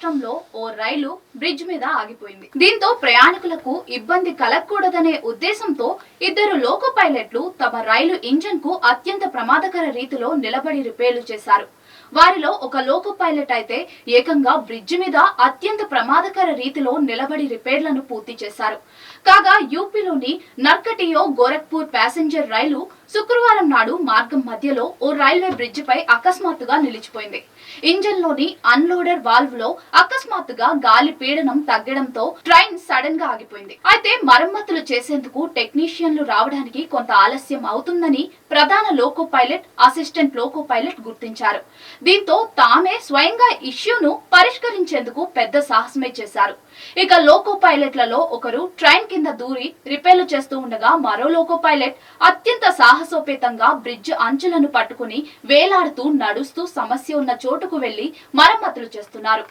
రాష్ట్రంలో ఓ రైలు బ్రిడ్జ్ మీద ఆగిపోయింది. దీంతో ప్రయాణికులకు ఇబ్బంది కలగకూడదనే ఉద్దేశంతో ఇద్దరు లోకో పైలట్లు తమ రైలు ఇంజన్ కు అత్యంత ప్రమాదకర రీతిలో నిలబడి రిపేర్లు చేశారు. వారిలో ఒక లోకో పైలట్ అయితే ఏకంగా బ్రిడ్జ్ మీద అత్యంత ప్రమాదకర రీతిలో నిలబడి రిపేర్లను పూర్తి చేశారు. కాగా యూపీలోని నర్కటియో గోరఖ్పూర్ ప్యాసింజర్ రైలు శుక్రవారం నాడు మార్గం మధ్యలో ఓ రైల్వే బ్రిడ్జ్ పై అకస్మాత్తుగా నిలిచిపోయింది. ఇంజన్ లోని అన్లోడర్ వాల్వ్ లో అకస్మాత్తుగా గాలి పీడనం తగ్గడంతో ట్రైన్ సడన్ గా ఆగిపోయింది. అయితే మరమ్మతులు చేసేందుకు టెక్నీషియన్లు రావడానికి కొంత ఆలస్యం అవుతుందని ప్రధాన loco pilot, assistant loco pilot గుర్తించారు. దీంతో తామే స్వయంగా ఇష్యూను పరిష్కరించేందుకు పెద్ద సాహసమే చేశారు. ఇక లోకో పైలట్లలో ఒకరు ట్రైన్ కింద దూరి రిపేర్లు చేస్తూ ఉండగా మరో లోకో పైలట్ అత్యంత సాహసోపేతంగా బ్రిడ్జ్ అంచులను పట్టుకుని వేలాడుతూ నడుస్తూ సమస్య ఉన్న చోటుకు వెళ్లి మరమ్మతులు చేస్తున్నారు.